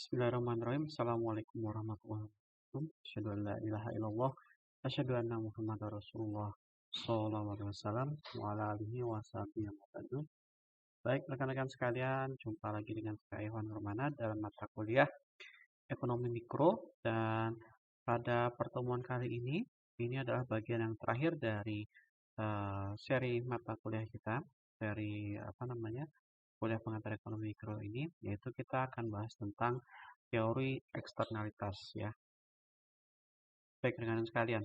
Bismillahirrahmanirrahim. Assalamualaikum warahmatullahi wabarakatuh. Asyhadu an la ilaha illallah. Asyhadu anna Muhammadar Rasulullah sallallahu alaihi wasallam wa ala alihi wa sahbihi wa sallam. Baik, rekan-rekan sekalian, jumpa lagi dengan saya Iwan Nurmana dalam mata kuliah Ekonomi Mikro, dan pada pertemuan kali ini adalah bagian yang terakhir dari seri mata kuliah kita, seri kuliah pengantar ekonomi mikro ini, yaitu kita akan bahas tentang teori eksternalitas ya. Baik rekan-rekan sekalian,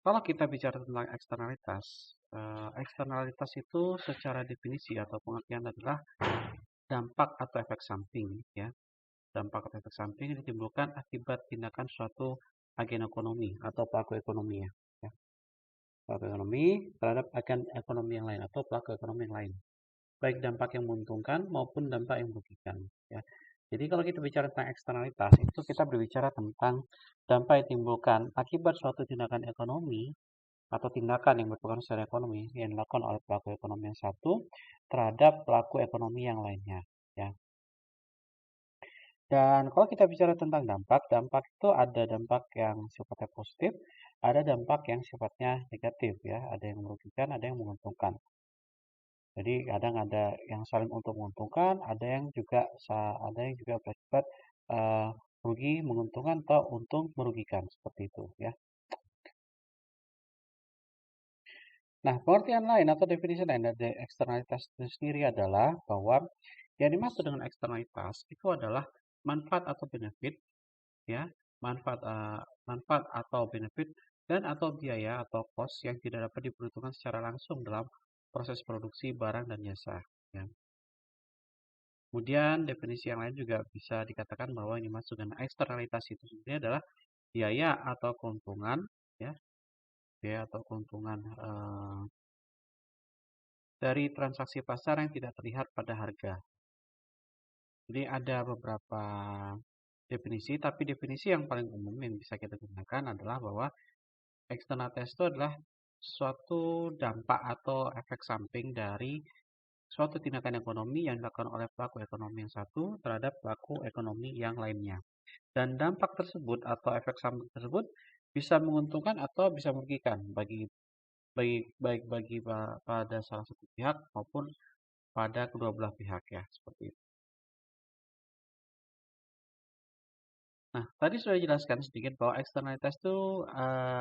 kalau kita bicara tentang eksternalitas itu secara definisi atau pengertian adalah dampak atau efek samping ya. Dampak atau efek samping yang ditimbulkan akibat tindakan suatu agen ekonomi atau pelaku ekonomi ya. Pelaku ekonomi terhadap agen ekonomi yang lain atau pelaku ekonomi yang lain. Baik dampak yang menguntungkan maupun dampak yang merugikan ya. Jadi kalau kita bicara tentang eksternalitas, itu kita berbicara tentang dampak yang ditimbulkan akibat suatu tindakan ekonomi atau tindakan yang berpengaruh secara ekonomi yang dilakukan oleh pelaku ekonomi yang satu terhadap pelaku ekonomi yang lainnya ya. Dan kalau kita bicara tentang dampak itu ada dampak yang sifatnya positif, ada dampak yang sifatnya negatif ya, ada yang merugikan, ada yang menguntungkan. Jadi kadang ada yang saling untuk menguntungkan, ada yang juga berakibat rugi menguntungkan atau untung merugikan seperti itu ya. Nah, pengertian lain atau definisi lain dari eksternalitas itu sendiri adalah bahwa yang dimaksud dengan eksternalitas itu adalah manfaat atau benefit ya, manfaat atau benefit dan atau biaya atau cost yang tidak dapat diperhitungkan secara langsung dalam proses produksi barang dan jasa ya. Kemudian definisi yang lain juga bisa dikatakan bahwa yang dimaksud dengan eksternalitas itu sendiri adalah biaya atau keuntungan ya, biaya atau keuntungan dari transaksi pasar yang tidak terlihat pada harga. Jadi ada beberapa definisi, tapi definisi yang paling umum yang bisa kita gunakan adalah bahwa eksternalitas itu adalah suatu dampak atau efek samping dari suatu tindakan ekonomi yang dilakukan oleh pelaku ekonomi yang satu terhadap pelaku ekonomi yang lainnya. Dan dampak tersebut atau efek samping tersebut bisa menguntungkan atau bisa merugikan baik bagi pada salah satu pihak maupun pada kedua belah pihak ya, seperti itu. Nah, tadi sudah dijelaskan sedikit bahwa eksternalitas itu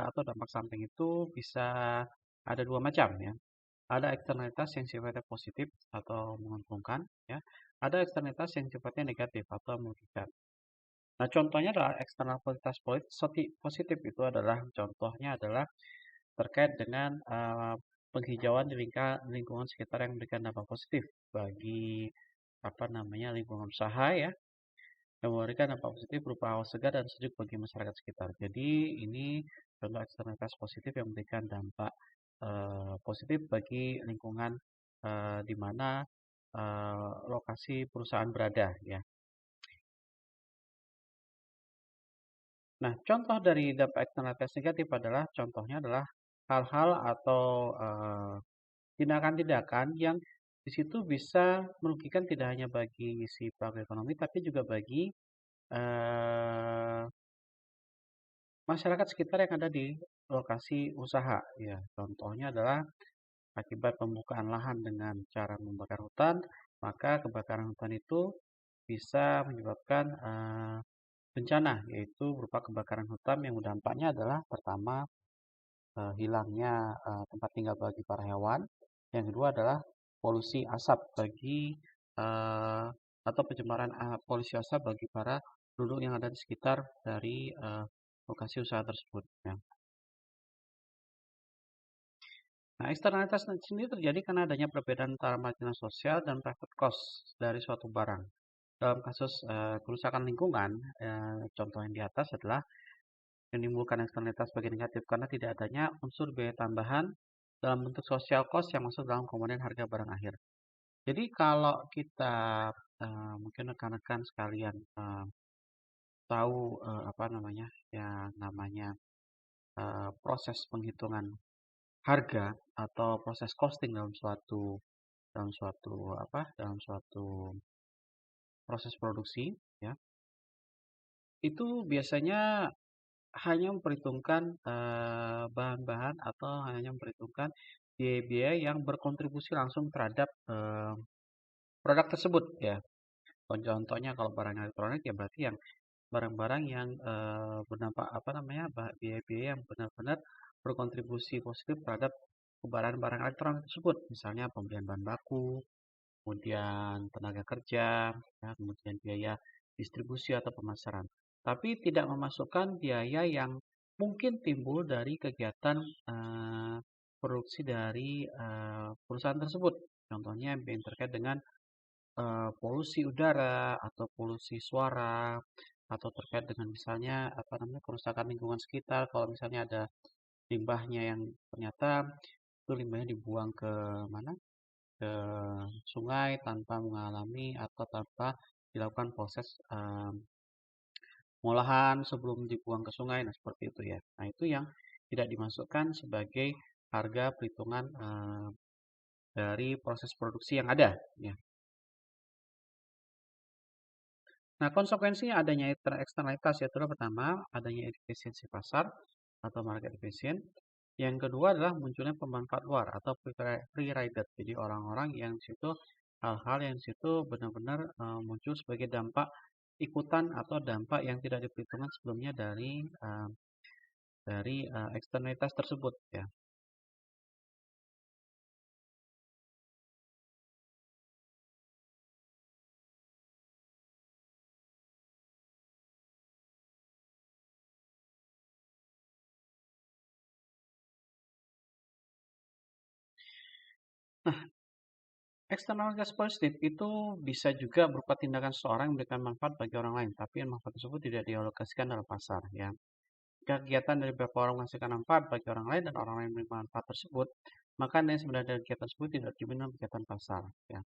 atau dampak samping itu bisa ada dua macam ya. Ada eksternalitas yang sifatnya positif atau menguntungkan ya. Ada eksternalitas yang sifatnya negatif atau merugikan. Nah, contohnya adalah eksternalitas positif itu adalah contohnya adalah terkait dengan penghijauan di lingkungan sekitar yang memberikan dampak positif bagi lingkungan usaha ya, yang memberikan dampak positif berupa hawa segar dan sejuk bagi masyarakat sekitar. Jadi ini contoh eksternalitas positif yang memberikan dampak positif bagi lingkungan di mana lokasi perusahaan berada ya. Nah, contoh dari dampak eksternalitas negatif contohnya adalah hal-hal atau tindakan-tindakan yang di situ bisa merugikan tidak hanya bagi si pelaku ekonomi, tapi juga bagi masyarakat sekitar yang ada di lokasi usaha. Ya, contohnya adalah akibat pembukaan lahan dengan cara membakar hutan, maka kebakaran hutan itu bisa menyebabkan bencana, yaitu berupa kebakaran hutan yang dampaknya adalah pertama hilangnya tempat tinggal bagi para hewan, yang kedua adalah polusi asap bagi atau pencemaran polusi asap bagi para penduduk yang ada di sekitar dari lokasi usaha tersebut. Ya. Nah, eksternalitas sendiri terjadi karena adanya perbedaan antara marginal sosial dan private cost dari suatu barang. Dalam kasus kerusakan lingkungan, contoh yang di atas adalah menimbulkan eksternalitas bagian negatif karena tidak adanya unsur biaya tambahan dalam bentuk social cost yang masuk dalam komponen harga barang akhir. Jadi kalau kita mungkin rekan-rekan sekalian tahu yang namanya proses penghitungan harga atau proses costing dalam suatu proses produksi, ya, itu biasanya hanya memperhitungkan bahan-bahan atau hanya memperhitungkan biaya-biaya yang berkontribusi langsung terhadap produk tersebut, ya. Contohnya kalau barang elektronik ya berarti yang barang-barang yang berdampak apa namanya biaya-biaya yang benar-benar berkontribusi positif terhadap barang-barang elektronik tersebut, misalnya pembelian bahan baku, kemudian tenaga kerja, ya, kemudian biaya distribusi atau pemasaran. Tapi tidak memasukkan biaya yang mungkin timbul dari kegiatan produksi dari perusahaan tersebut. Contohnya yang terkait dengan polusi udara atau polusi suara atau terkait dengan misalnya apa namanya kerusakan lingkungan sekitar. Kalau misalnya ada limbahnya yang ternyata itu limbahnya dibuang ke mana? Ke sungai tanpa mengalami atau tanpa dilakukan proses pengolahan sebelum dibuang ke sungai, nah seperti itu ya. Nah itu yang tidak dimasukkan sebagai harga perhitungan dari proses produksi yang ada. Ya. Nah konsekuensinya adanya eksternalitas yaitu pertama adanya efisiensi pasar atau market efficient. Yang kedua adalah munculnya pemanfaat luar atau free rider. Jadi orang-orang yang di situ hal-hal yang di situ benar-benar muncul sebagai dampak ikutan atau dampak yang tidak diperhitungkan sebelumnya dari eksternalitas tersebut ya. Nah, eksternalitas positif itu bisa juga berupa tindakan seseorang yang memberikan manfaat bagi orang lain, tapi manfaat tersebut tidak dialokasikan dalam pasar ya. Kegiatan dari beberapa orang menghasilkan manfaat bagi orang lain dan orang lain menerima manfaat tersebut, maka nilai sebenarnya dari kegiatan tersebut tidak diminum kegiatan pasar ya.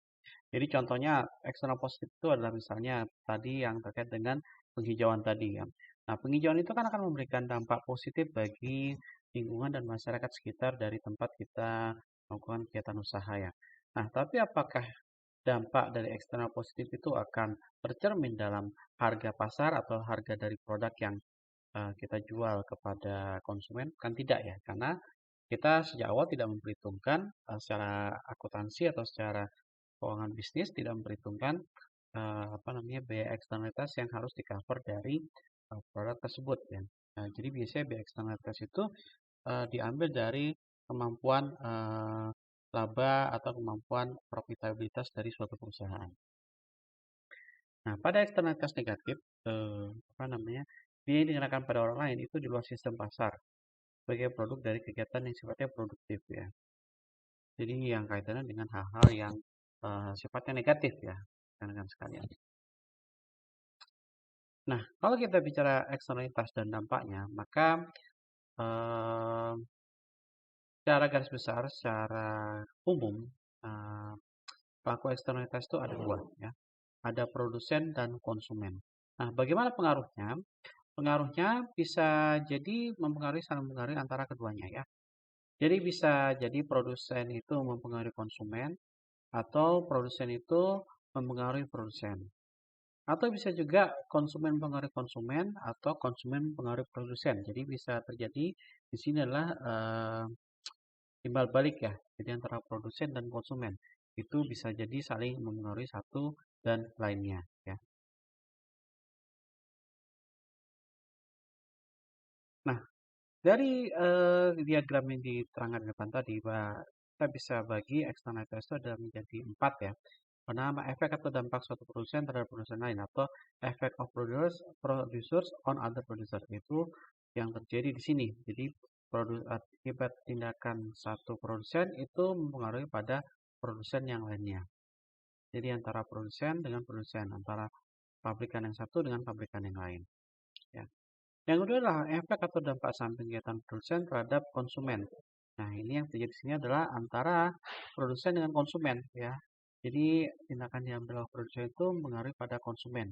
Jadi contohnya eksternal positif itu adalah misalnya tadi yang terkait dengan penghijauan tadi ya. Nah, penghijauan itu kan akan memberikan dampak positif bagi lingkungan dan masyarakat sekitar dari tempat kita melakukan kegiatan usaha ya. Nah, tapi apakah dampak dari eksternal positif itu akan tercermin dalam harga pasar atau harga dari produk yang kita jual kepada konsumen? Kan tidak ya, karena kita sejak awal tidak memperhitungkan secara akuntansi atau secara keuangan bisnis tidak memperhitungkan apa namanya biaya eksternalitas yang harus di-cover dari produk tersebut ya. Nah, jadi biasanya biaya eksternalitas itu diambil dari kemampuan laba atau kemampuan profitabilitas dari suatu perusahaan. Nah, pada eksternalitas negatif apa namanya biaya yang dikenakan pada orang lain itu di luar sistem pasar sebagai produk dari kegiatan yang sifatnya produktif ya. Jadi yang kaitannya dengan hal-hal yang sifatnya negatif ya, rekan-rekan sekalian. Nah, kalau kita bicara eksternalitas dan dampaknya, maka eh, secara garis besar, secara umum, eh, pelaku eksternalitas itu ada dua, ya. Ada produsen dan konsumen. Nah, bagaimana pengaruhnya? Pengaruhnya bisa jadi mempengaruhi saling mempengaruhi antara keduanya, ya. Jadi bisa jadi produsen itu mempengaruhi konsumen, atau produsen itu mempengaruhi produsen. Atau bisa juga konsumen mempengaruhi konsumen atau konsumen mempengaruhi produsen. Jadi bisa terjadi di sini adalah timbal balik ya. Jadi antara produsen dan konsumen itu bisa jadi saling mempengaruhi satu dan lainnya ya. Nah, dari diagram yang diterangkan depan tadi, kita bisa bagi eksternalitas itu ada menjadi empat ya. Pertama, efek atau dampak suatu produsen terhadap produsen lain atau effect of producers on other producers itu yang terjadi di sini. Jadi akibat tindakan satu produsen itu mempengaruhi pada produsen yang lainnya. Jadi antara produsen dengan produsen, antara pabrikan yang satu dengan pabrikan yang lain. Ya. Yang kedua adalah efek atau dampak samping kegiatan produsen terhadap konsumen. Nah, ini yang terjadi di sini adalah antara produsen dengan konsumen, ya. Jadi tindakan yang diambil oleh produsen itu mengaruhi pada konsumen,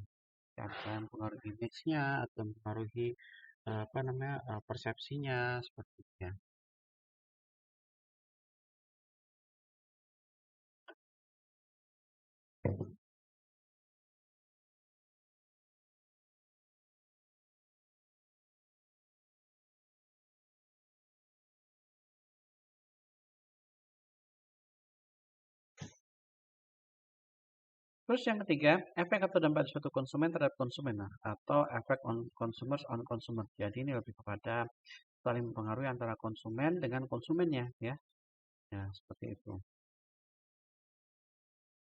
ya, misalnya mempengaruhi image-nya atau mempengaruhi apa namanya persepsinya seperti itu ya. Terus yang ketiga, efek atau dampak suatu konsumen terhadap konsumen, nah, atau efek on consumers on consumer. Jadi ini lebih kepada saling mempengaruhi antara konsumen dengan konsumennya, ya. Ya, seperti itu.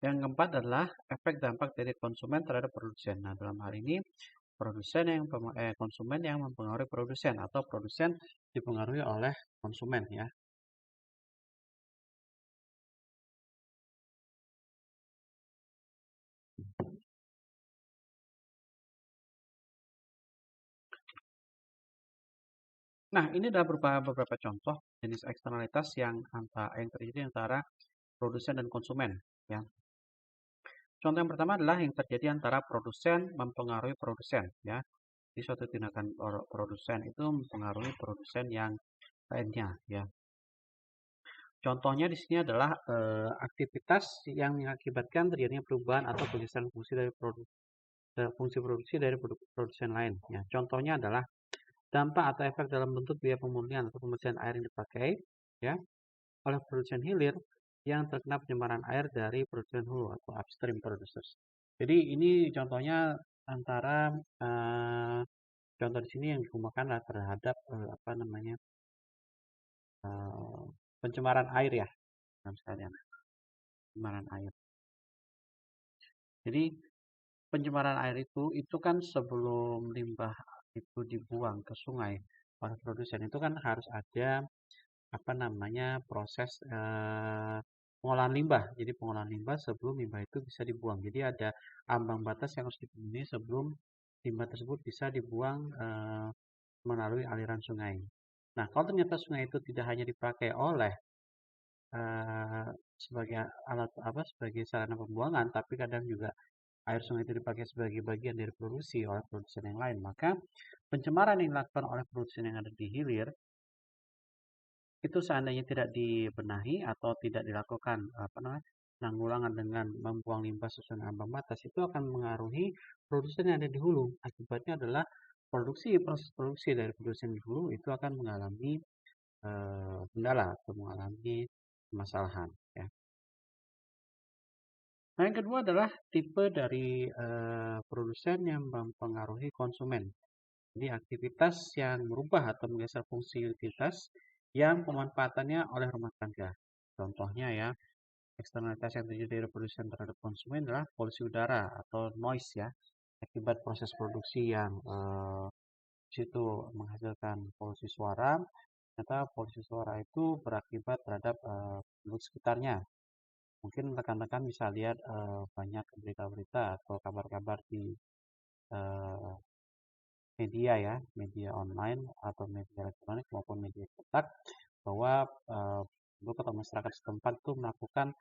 Yang keempat adalah efek dampak dari konsumen terhadap produsen. Nah, dalam hal ini konsumen yang mempengaruhi produsen atau produsen dipengaruhi oleh konsumen, ya. Nah, ini adalah beberapa contoh jenis eksternalitas yang terjadi antara produsen dan konsumen, ya. Contoh yang pertama adalah yang terjadi antara produsen mempengaruhi produsen, ya. Jadi suatu tindakan produsen itu mempengaruhi produsen yang lainnya, ya. Contohnya di sini adalah aktivitas yang mengakibatkan terjadinya perubahan atau pergeseran fungsi produksi dari produsen lain. Ya. Contohnya adalah dampak atau efek dalam bentuk biaya pemurnian atau pembersihan air yang dipakai, ya, oleh produsen hilir yang terkena pencemaran air dari produsen hulu atau upstream producers. Jadi ini contohnya antara contoh di sini yang digunakan terhadap pencemaran air, ya, sekalian pencemaran air. Jadi pencemaran air itu kan sebelum limbah itu dibuang ke sungai oleh produsen itu kan harus ada proses pengolahan limbah. Jadi pengolahan limbah sebelum limbah itu bisa dibuang. Jadi ada ambang batas yang harus dipenuhi sebelum limbah tersebut bisa dibuang melalui aliran sungai. Nah, kalau ternyata sungai itu tidak hanya dipakai oleh sebagai sebagai sarana pembuangan, tapi kadang juga air sungai itu dipakai sebagai bagian dari produksi oleh produsen yang lain, maka pencemaran yang dilakukan oleh produsen yang ada di hilir itu seandainya tidak dibenahi atau tidak dilakukan penanggulangan dengan membuang limbah sesuai dengan ambang batas, itu akan mengaruhi produsen yang ada di hulu. Akibatnya adalah proses produksi dari produsen di hulu itu akan mengalami kendala atau mengalami permasalahan, ya. Nah, yang kedua adalah tipe dari produsen yang mempengaruhi konsumen. Jadi aktivitas yang merubah atau menggeser fungsi utilitas yang pemanfaatannya oleh rumah tangga. Contohnya, ya, eksternalitas yang terjadi dari produsen terhadap konsumen adalah polusi udara atau noise, ya. Akibat proses produksi yang situ menghasilkan polusi suara, ternyata polusi suara itu berakibat terhadap penduduk sekitarnya. Mungkin rekan-rekan bisa lihat banyak berita-berita atau kabar-kabar di media, ya, media online atau media elektronik maupun media cetak bahwa penduduk atau masyarakat setempat itu melakukan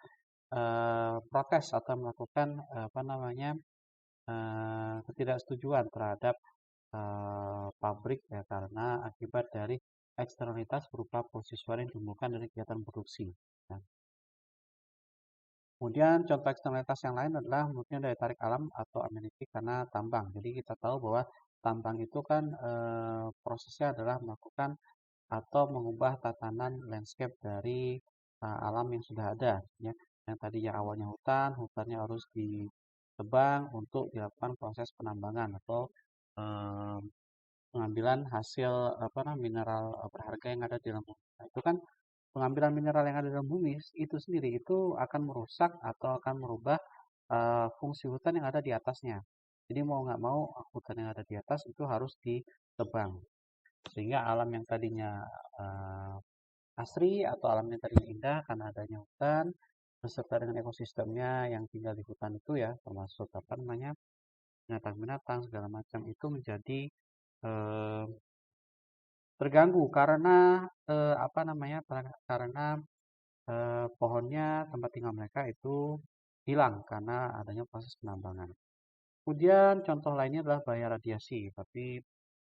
protes atau melakukan ketidaksetujuan terhadap pabrik, ya, karena akibat dari eksternalitas berupa polusi suara yang ditimbulkan dari kegiatan produksi. Ya. Kemudian contoh eksternalitas yang lain adalah mungkin daya tarik alam atau amenity karena tambang. Jadi kita tahu bahwa tambang itu kan prosesnya adalah melakukan atau mengubah tatanan landscape dari alam yang sudah ada, ya. Yang tadinya awalnya hutannya harus ditebang untuk dilakukan proses penambangan atau pengambilan hasil mineral berharga yang ada di dalam bumi. Nah, itu kan pengambilan mineral yang ada dalam bumi itu sendiri itu akan merusak atau akan merubah fungsi hutan yang ada di atasnya. Jadi mau nggak mau hutan yang ada di atas itu harus ditebang. Sehingga alam yang tadinya asri atau alam yang tadinya indah karena adanya hutan beserta dengan ekosistemnya yang tinggal di hutan itu, ya, termasuk binatang-binatang segala macam itu menjadi eh, terganggu karena pohonnya tempat tinggal mereka itu hilang karena adanya proses penambangan. Kemudian contoh lainnya adalah bahaya radiasi, tapi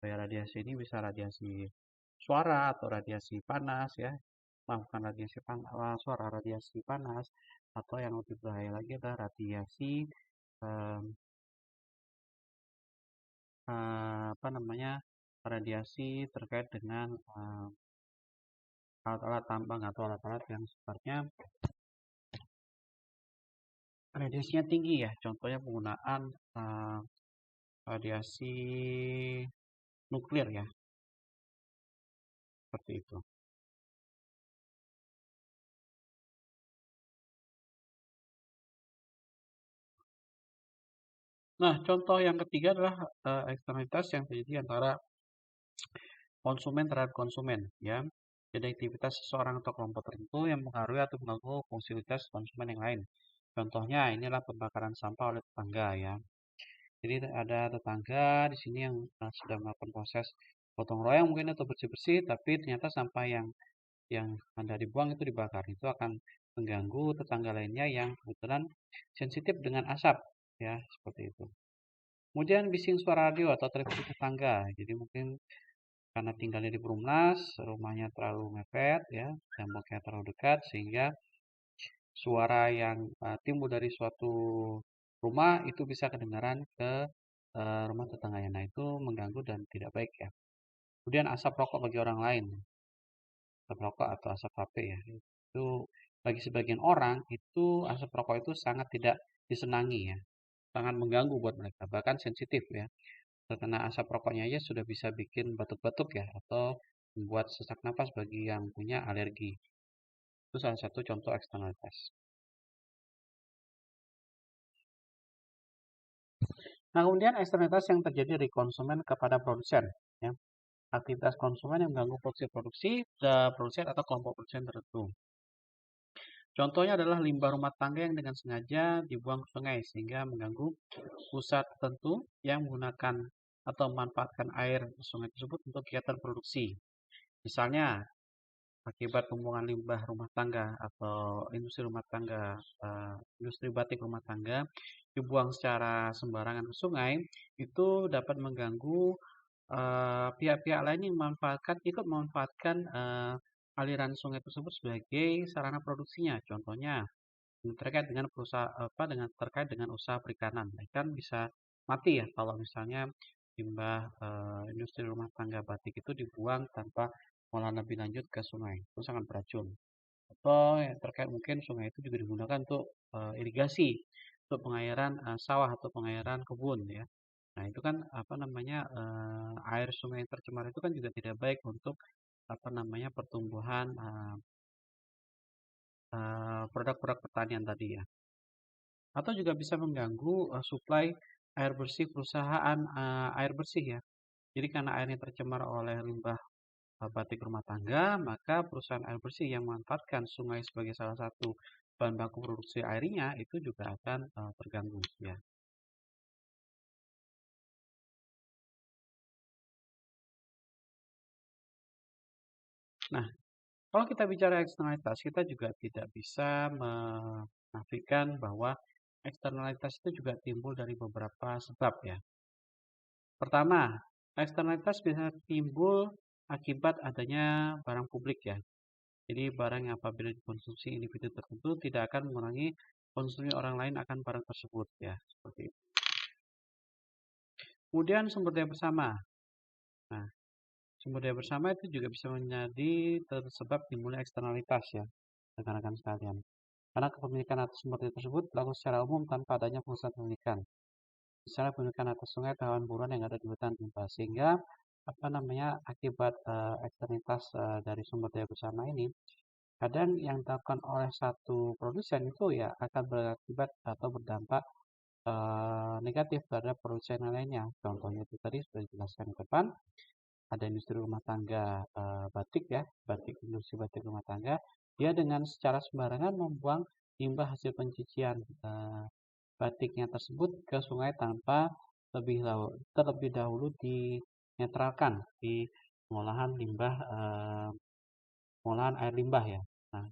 bahaya radiasi ini bisa radiasi suara atau radiasi panas, ya. Bukan suara, radiasi panas, atau yang lebih bahaya lagi adalah radiasi eh, radiasi terkait dengan alat-alat tambang atau alat-alat yang sifatnya radiasinya tinggi ya, contohnya penggunaan radiasi nuklir ya, seperti itu. Nah, contoh yang ketiga adalah eksternalitas yang terjadi antara konsumen terhadap konsumen ya. Jadi aktivitas seseorang atau kelompok tertentu yang mengaruhi atau mengganggu fungsionalitas konsumen yang lain. Contohnya inilah pembakaran sampah oleh tetangga ya. Jadi ada tetangga di sini yang sedang melakukan proses gotong royong mungkin atau bersih-bersih, tapi ternyata sampah yang Anda dibuang itu dibakar. Itu akan mengganggu tetangga lainnya yang kebetulan sensitif dengan asap ya, seperti itu. Kemudian bising suara radio atau televisi tetangga. Jadi mungkin karena tinggalnya di Perumnas, rumahnya terlalu mepet ya, temboknya terlalu dekat sehingga suara yang timbul dari suatu rumah itu bisa kedengaran ke rumah tetangganya. Nah, itu mengganggu dan tidak baik ya. Kemudian asap rokok bagi orang lain, asap rokok atau asap HP ya. Itu bagi sebagian orang itu asap rokok itu sangat tidak disenangi ya, sangat mengganggu buat mereka, bahkan sensitif ya. Terkena asap rokoknya aja sudah bisa bikin batuk-batuk ya, atau membuat sesak napas bagi yang punya alergi. Itu salah satu contoh eksternalitas. Nah, kemudian eksternalitas yang terjadi dari konsumen kepada produsen, ya. Aktivitas konsumen yang mengganggu produksi produsen atau kelompok produsen tertentu. Contohnya adalah limbah rumah tangga yang dengan sengaja dibuang ke sungai sehingga mengganggu usaha tertentu yang menggunakan atau memanfaatkan air sungai tersebut untuk kegiatan produksi. Misalnya, akibat pembuangan limbah rumah tangga atau industri rumah tangga, industri batik rumah tangga dibuang secara sembarangan ke sungai, itu dapat mengganggu pihak-pihak lain yang ikut memanfaatkan aliran sungai tersebut sebagai sarana produksinya. Contohnya terkait dengan terkait dengan usaha perikanan. Ikan bisa mati ya kalau misalnya limbah industri rumah tangga batik itu dibuang tanpa pengolahan lebih lanjut ke sungai. Itu sangat beracun. Atau yang terkait mungkin sungai itu juga digunakan untuk irigasi, untuk pengairan sawah atau pengairan kebun ya. Nah, itu kan apa namanya air sungai yang tercemar itu kan juga tidak baik untuk apa namanya pertumbuhan produk-produk pertanian tadi ya. Atau juga bisa mengganggu suplai air bersih perusahaan air bersih ya. Jadi karena airnya tercemar oleh limbah batik rumah tangga, maka perusahaan air bersih yang memanfaatkan sungai sebagai salah satu bahan baku produksi airnya itu juga akan terganggu ya. Nah, kalau kita bicara eksternalitas, kita juga tidak bisa menafikan bahwa eksternalitas itu juga timbul dari beberapa sebab ya. Pertama, eksternalitas bisa timbul akibat adanya barang publik ya. Jadi barang yang apabila dikonsumsi individu tertentu tidak akan mengurangi konsumsi orang lain akan barang tersebut ya, seperti itu. Kemudian sumber daya bersama. Nah, sumber daya bersama itu juga bisa menjadi tersebab timbulnya eksternalitas ya, rekan-rekan sekalian. Karena kepemilikan atas sumber daya tersebut dilakukan secara umum tanpa adanya pengusaha pemilikan. Misalnya pemilikan atas sungai atau hewan buruan yang ada di hutan rimba. Sehingga apa namanya akibat eksternalitas dari sumber daya bersama ini kadang yang dilakukan oleh satu produsen itu ya akan berakibat atau berdampak negatif terhadap produsen lainnya. Contohnya itu tadi sudah dijelaskan ke depan, ada industri rumah tangga batik ya, industri batik rumah tangga, dia dengan secara sembarangan membuang limbah hasil pencucian batiknya tersebut ke sungai tanpa terlebih dahulu dinetralkan di pengolahan limbah pengolahan air limbah ya. Nah,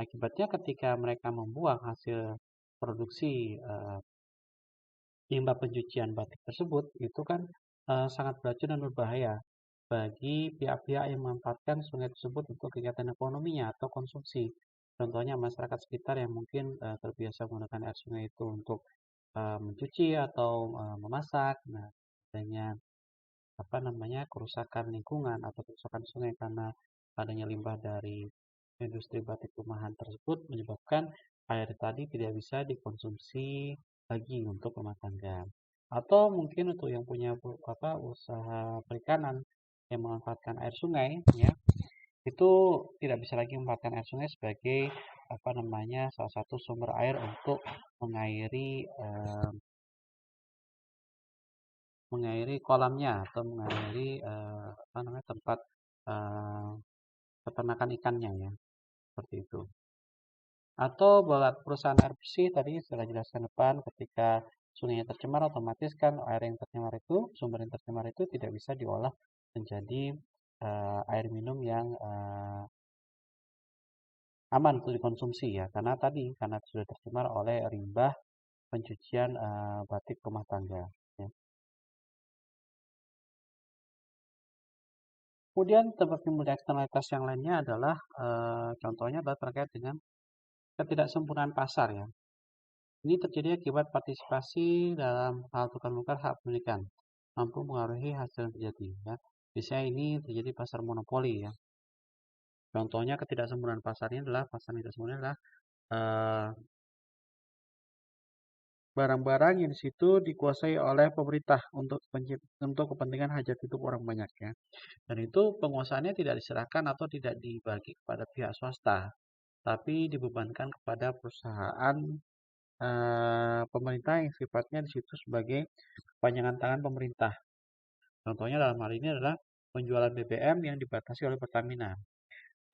akibatnya ketika mereka membuang hasil produksi limbah pencucian batik tersebut itu kan sangat beracun dan berbahaya bagi pihak-pihak yang memanfaatkan sungai tersebut untuk kegiatan ekonominya atau konsumsi. Contohnya masyarakat sekitar yang mungkin terbiasa menggunakan air sungai itu untuk mencuci atau memasak. Nah, adanya apa namanya kerusakan lingkungan atau kerusakan sungai karena adanya limbah dari industri batik rumahan tersebut menyebabkan air tadi tidak bisa dikonsumsi lagi untuk rumah tangga. Atau mungkin untuk yang punya usaha perikanan yang memanfaatkan air sungai, ya, itu tidak bisa lagi memanfaatkan air sungai sebagai salah satu sumber air untuk mengairi mengairi kolamnya atau mengairi tempat eh, peternakan ikannya, ya, seperti itu. Atau buat perusahaan air bersih tadi sudah jelaskan depan, ketika sungainya tercemar, otomatis kan air yang tercemar itu, sumber yang tercemar itu tidak bisa diolah menjadi air minum yang aman untuk dikonsumsi, ya, karena sudah tercemar oleh limbah pencucian batik rumah tangga, ya. Kemudian tempat timbulnya eksternalitas yang lainnya adalah contohnya adalah terkait dengan ketidaksempurnaan pasar, ya. Ini terjadi akibat partisipasi dalam hal tukar-menukar hak pemilikan, mampu mengaruhi hasil yang terjadi, ya. Biasanya ini terjadi pasar monopoli, ya. Contohnya ketidaksempurnaan pasarnya adalah pasar yang tidak sempurna adalah eh, barang-barang yang di situ dikuasai oleh pemerintah untuk kepentingan hajat hidup orang banyak, ya. Dan itu penguasaannya tidak diserahkan atau tidak dibagi kepada pihak swasta, tapi dibebankan kepada perusahaan pemerintah yang sifatnya di situ sebagai panjangan tangan pemerintah. Contohnya dalam hal ini adalah penjualan BBM yang dibatasi oleh Pertamina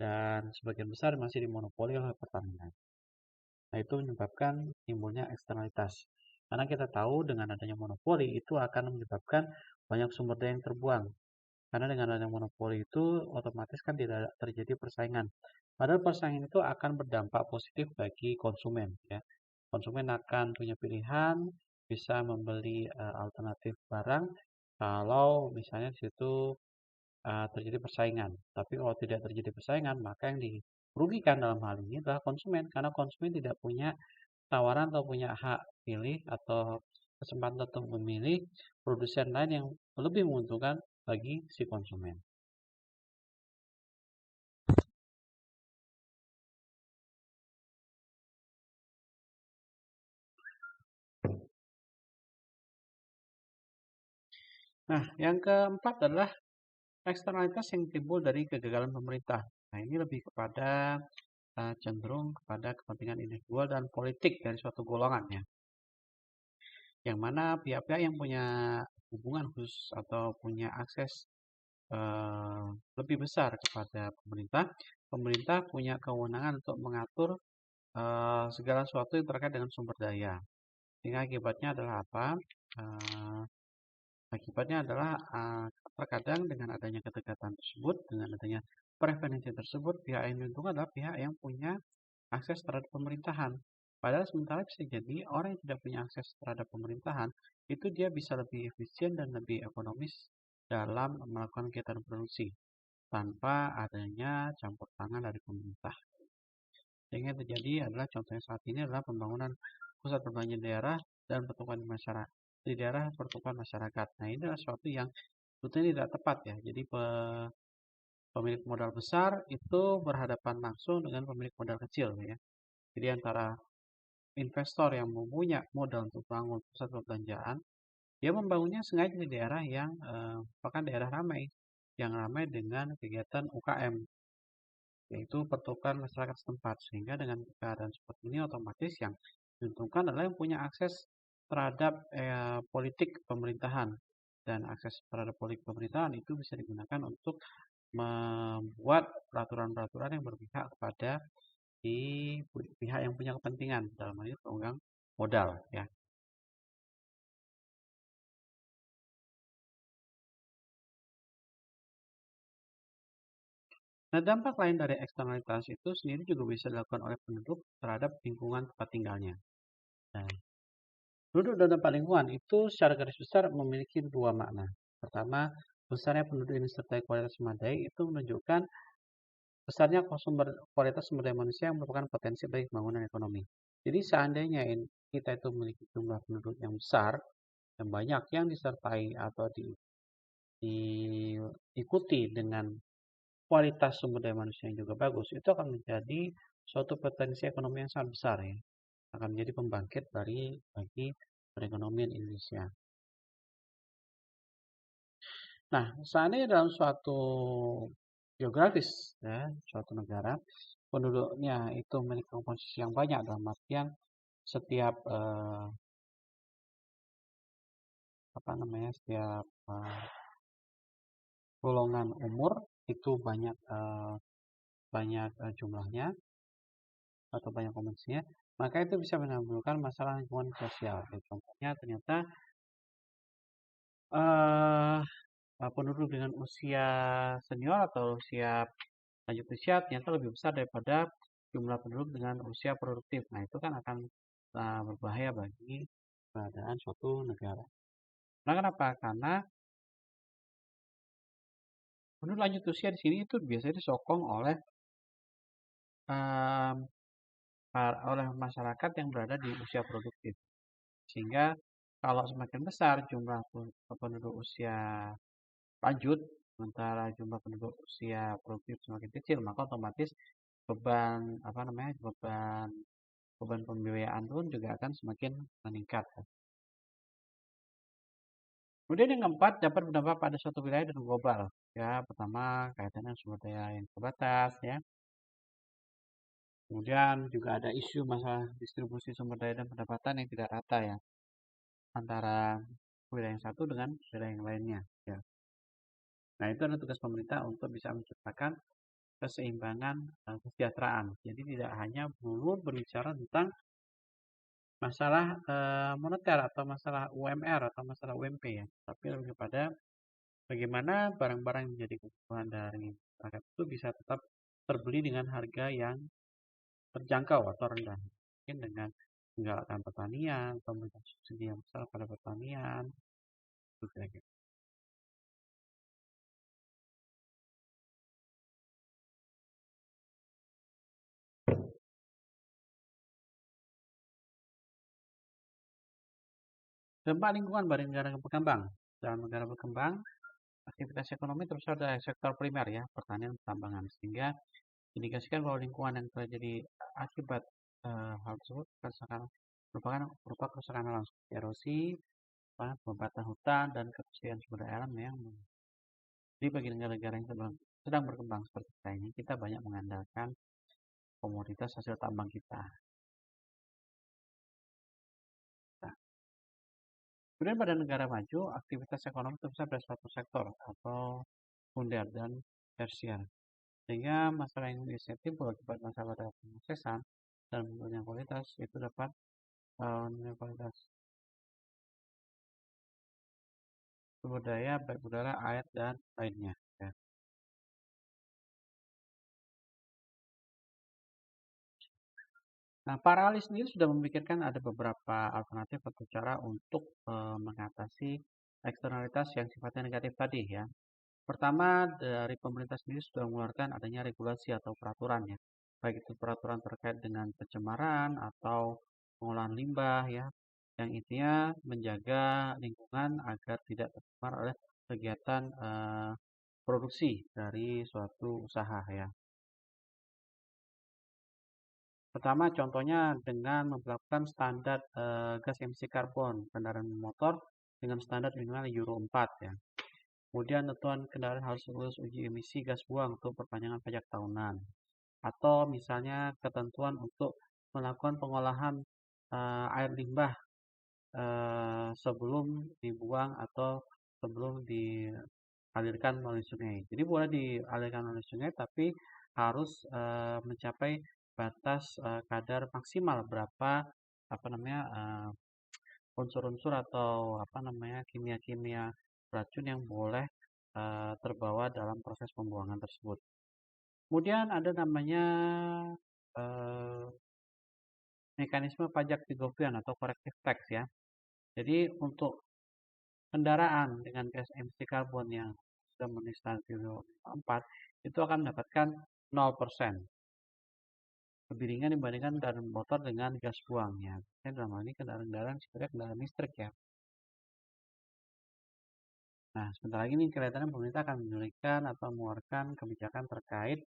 dan sebagian besar masih dimonopoli oleh Pertamina. Nah, itu menyebabkan timbulnya eksternalitas. Karena kita tahu dengan adanya monopoli itu akan menyebabkan banyak sumber daya yang terbuang. Karena dengan adanya monopoli itu otomatis kan tidak terjadi persaingan. Padahal persaingan itu akan berdampak positif bagi konsumen, ya. Konsumen akan punya pilihan, bisa membeli alternatif barang kalau misalnya di situ terjadi persaingan. Tapi kalau tidak terjadi persaingan, maka yang dirugikan dalam hal ini adalah konsumen, karena konsumen tidak punya tawaran atau punya hak pilih atau kesempatan untuk memilih produsen lain yang lebih menguntungkan bagi si konsumen. Nah, yang keempat adalah eksternalitas yang timbul dari kegagalan pemerintah. Nah, ini lebih kepada cenderung kepada kepentingan individual dan politik dari suatu golongan, ya. Yang mana pihak-pihak yang punya hubungan khusus atau punya akses eh, lebih besar kepada pemerintah, pemerintah punya kewenangan untuk mengatur segala sesuatu yang terkait dengan sumber daya. Sehingga akibatnya adalah apa? Eh, Akibatnya adalah terkadang dengan adanya kedekatan tersebut, dengan adanya preferensi tersebut, pihak yang diuntungkan adalah pihak yang punya akses terhadap pemerintahan. Padahal sementara bisa jadi orang yang tidak punya akses terhadap pemerintahan, itu dia bisa lebih efisien dan lebih ekonomis dalam melakukan kegiatan produksi tanpa adanya campur tangan dari pemerintah. Sehingga yang terjadi adalah contohnya saat ini adalah pembangunan pusat perbelanjaan daerah dan pertumbuhan masyarakat di daerah pertumbuhan masyarakat. Nah, ini adalah sesuatu yang sebetulnya tidak tepat, ya. Jadi pemilik modal besar itu berhadapan langsung dengan pemilik modal kecil, ya. Jadi antara investor yang mempunyai modal untuk bangun pusat perbelanjaan, dia membangunnya sengaja di daerah yang merupakan daerah ramai, yang ramai dengan kegiatan UKM, yaitu pertukaran masyarakat setempat. Sehingga dengan keadaan seperti ini otomatis yang diuntungkan adalah yang punya akses terhadap politik pemerintahan, dan akses terhadap politik pemerintahan itu bisa digunakan untuk membuat peraturan-peraturan yang berpihak kepada di pihak yang punya kepentingan, dalam hal ini pemegang modal, ya. Nah, dampak lain dari eksternalitas itu sendiri juga bisa dilakukan oleh penduduk terhadap lingkungan tempat tinggalnya. Nah, penduduk dan tempat lingkungan itu secara garis besar memiliki dua makna. Pertama, besarnya penduduk ini serta kualitas memadai itu menunjukkan besarnya kualitas sumber daya manusia yang merupakan potensi bagi pembangunan ekonomi. Jadi seandainya kita itu memiliki jumlah penduduk yang besar dan banyak yang disertai atau diikuti dengan kualitas sumber daya manusia yang juga bagus, itu akan menjadi suatu potensi ekonomi yang sangat besar ya. Akan menjadi pembangkit bagi perekonomian Indonesia. Nah, seandainya dalam suatu geografis ya, suatu negara penduduknya itu memiliki komposisi yang banyak dalam artian setiap golongan umur itu banyak jumlahnya atau banyak komposisinya, maka itu bisa menimbulkan masalah lingkungan sosial. Contohnya ternyata eh, penduduk dengan usia senior atau usia lanjut usia ternyata lebih besar daripada jumlah penduduk dengan usia produktif. Nah, itu kan akan berbahaya bagi keadaan suatu negara. Nah, kenapa? Karena penduduk lanjut usia di sini itu biasanya disokong oleh um, oleh masyarakat yang berada di usia produktif. Sehingga kalau semakin besar jumlah penduduk usia lanjut, sementara jumlah penduduk usia produktif semakin kecil, maka otomatis beban beban pembiayaan pun juga akan semakin meningkat. Kemudian yang keempat dapat berdampak pada suatu wilayah dan global. Ya, pertama kaitannya sumber daya yang terbatas ya. Kemudian juga ada isu masalah distribusi sumber daya dan pendapatan yang tidak rata ya antara wilayah yang satu dengan wilayah yang lainnya ya. Nah, itu adalah tugas pemerintah untuk bisa menciptakan keseimbangan kesejahteraan. Jadi tidak hanya melulu berbicara tentang masalah moneter atau masalah UMR atau masalah UMP ya, tapi lebih kepada bagaimana barang-barang yang menjadi kebutuhan dari rakyat itu bisa tetap terbeli dengan harga yang terjangkau atau rendah. Mungkin dengan menggalakkan pertanian atau memberikan subsidi yang besar pada pertanian, itu kira-kira. Dampak lingkungan bagi negara berkembang. Dalam negara berkembang, aktivitas ekonomi terus ada sektor primer ya, pertanian, pertambangan, sehingga indikasikan bahwa lingkungan yang terjadi akibat hal tersebut merupakan kerusakan alam seperti erosi, pembakaran hutan dan ketersediaan sumber daya alam yang jadi bagi negara-negara yang sedang berkembang seperti kita ini, kita banyak mengandalkan komoditas hasil tambang kita. Nah, kemudian pada negara maju, aktivitas ekonomi terpusat pada suatu sektor atau sekunder dan tersier. Sehingga masalah yang insentif akibat masalah pada pengaksesan dan menurunnya kualitas itu dapat menurunnya kualitas sumber daya baik udara, air, dan lainnya. Ya. Nah, para ahli sendiri sudah memikirkan ada beberapa alternatif atau cara untuk mengatasi eksternalitas yang sifatnya negatif tadi ya. Pertama, dari pemerintah sendiri sudah mengeluarkan adanya regulasi atau peraturan ya. Baik itu peraturan terkait dengan pencemaran atau pengolahan limbah ya. Yang intinya menjaga lingkungan agar tidak tercemar oleh kegiatan produksi dari suatu usaha ya. Pertama, contohnya dengan memperlakukan standar gas emisi karbon kendaraan motor dengan standar minimal Euro 4 ya. Kemudian tentuan kendaraan harus lulus uji emisi gas buang untuk perpanjangan pajak tahunan. Atau misalnya ketentuan untuk melakukan pengolahan air limbah sebelum dibuang atau sebelum dialirkan melalui sungai. Jadi boleh dialirkan melalui sungai tapi harus mencapai batas kadar maksimal berapa unsur-unsur atau kimia-kimia racun yang boleh terbawa dalam proses pembuangan tersebut. Kemudian ada namanya uh, mekanisme pajak Pigovian atau corrective tax ya. Jadi untuk kendaraan dengan gas emisi karbon yang sudah memenuhi standar Euro 4 itu akan mendapatkan 0%. Lebih ringan dibandingkan kendaraan motor dengan gas buangnya. Dalam hal ini kendaraan sebenarnya kendaraan listrik ya. Nah, sebentar lagi nih kelihatannya pemerintah akan menyulitkan atau mengeluarkan kebijakan terkait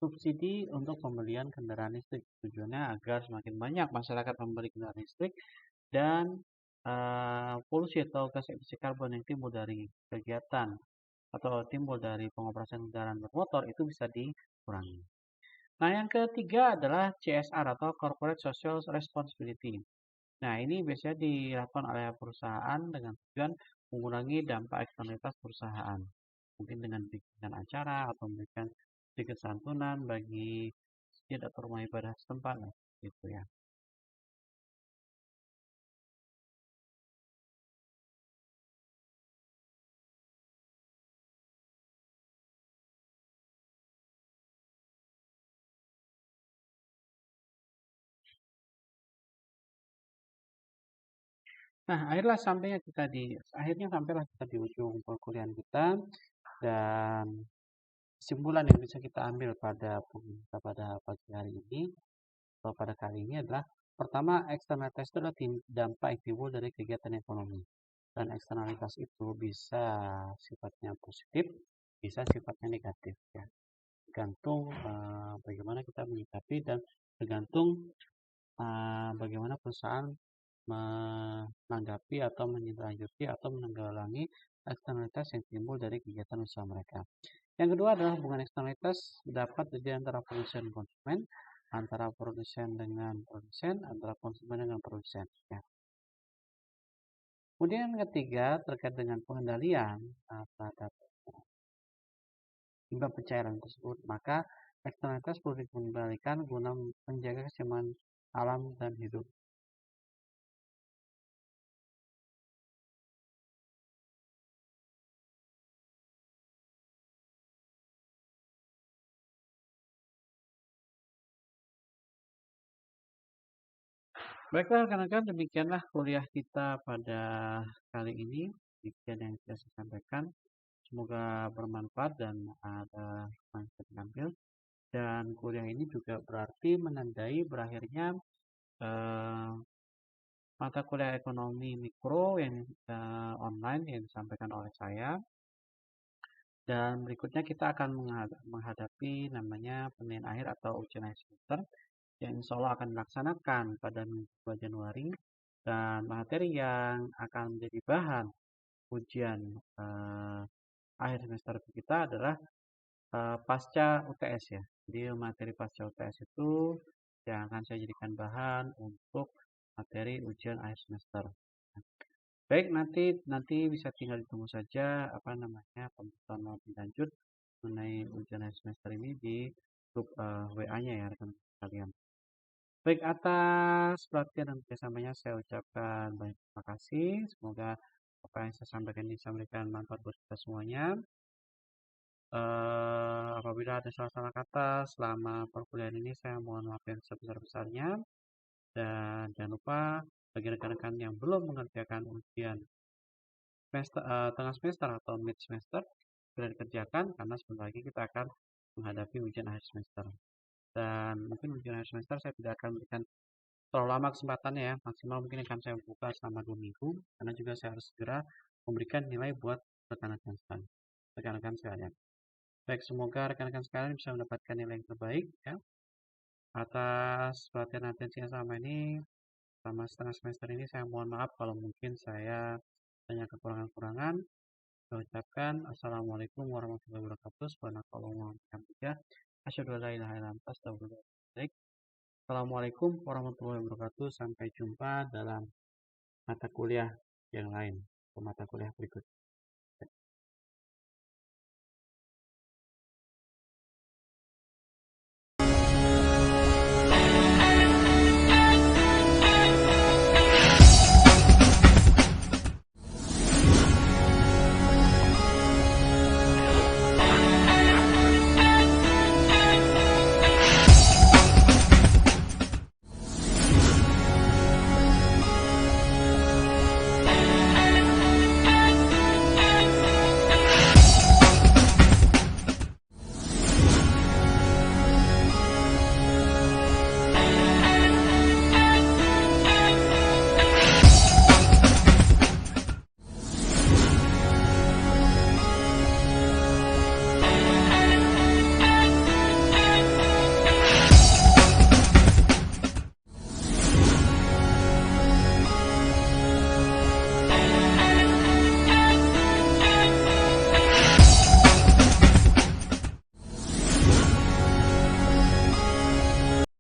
subsidi untuk pembelian kendaraan listrik. Tujuannya agar semakin banyak masyarakat membeli kendaraan listrik dan polusi atau gas emisi karbon yang timbul dari kegiatan atau timbul dari pengoperasian kendaraan bermotor itu bisa dikurangi. Nah, yang ketiga adalah CSR atau Corporate Social Responsibility. Nah, ini biasanya dilakukan oleh perusahaan dengan tujuan mengurangi dampak eksternalitas perusahaan. Mungkin dengan bikin acara atau memberikan sedikit santunan bagi masjid atau rumah ibadah setempat, gitu ya. Nah, akhirnya sampailah kita di ujung perkuliahan kita dan kesimpulan yang bisa kita ambil pada pagi hari ini atau pada kali ini adalah pertama, eksternalitas itu adalah dampak yang timbul dari kegiatan ekonomi. Dan eksternalitas itu bisa sifatnya positif, bisa sifatnya negatif ya. Tergantung bagaimana kita menyikapi dan tergantung bagaimana perusahaan menanggapi atau menindaklanjuti atau menanggalangi eksternalitas yang timbul dari kegiatan usaha mereka. Yang kedua adalah hubungan eksternalitas dapat terjadi antara produsen dan konsumen, antara produsen dengan produsen, antara konsumen dengan produsen. Ya. Kemudian yang ketiga terkait dengan pengendalian terhadap limbah pencairan tersebut, maka eksternalitas perlu dikendalikan guna menjaga keseimbangan alam dan hidup. Baiklah rekan-rekan, demikianlah kuliah kita pada kali ini. Demikian yang saya sampaikan. Semoga bermanfaat dan ada manfaat diambil. Dan kuliah ini juga berarti menandai berakhirnya eh, mata kuliah ekonomi mikro yang online yang disampaikan oleh saya. Dan berikutnya kita akan menghadapi namanya penilaian akhir atau ujian akhir semester yang insya Allah akan dilaksanakan pada minggu 2 Januari. Dan materi yang akan menjadi bahan ujian akhir semester kita adalah pasca UTS ya. Jadi materi pasca UTS itu yang akan saya jadikan bahan untuk materi ujian akhir semester. Baik, nanti bisa tinggal ditunggu saja apa namanya pembahasan lebih lanjut mengenai ujian akhir semester ini di grup WA-nya ya rekan kalian. Baik, atas perhatian dan kerjasamanya saya ucapkan banyak terima kasih. Semoga apa yang saya sampaikan ini bisa memberikan manfaat buat kita semuanya. Apabila ada salah-salah kata selama perkuliahan ini, saya mohon maaf yang sebesar-besarnya. Dan jangan lupa bagi rekan-rekan yang belum mengerjakan ujian tengah semester atau mid semester, sudah dikerjakan karena sebentar lagi kita akan menghadapi ujian akhir semester. Dan mungkin ujian akhir semester saya tidak akan berikan terlalu lama kesempatannya ya, maksimal mungkin akan saya buka selama 2 minggu, karena juga saya harus segera memberikan nilai buat rekan-rekan sekalian. Baik, semoga rekan-rekan sekalian bisa mendapatkan nilai yang terbaik ya. Atas perhatian atensinya selama ini, selama setengah semester ini saya mohon maaf kalau mungkin saya banyak kekurangan-kekurangan. Saya ucapkan Assalamualaikum warahmatullahi wabarakatuh. Subhanakallahumma wa bihamdika asyhadu an la ilaha illa anta astaghfiruka wa atubu ilaik. Assalamualaikum warahmatullahi wabarakatuh. Sampai jumpa dalam mata kuliah yang lain atau mata kuliah berikutnya.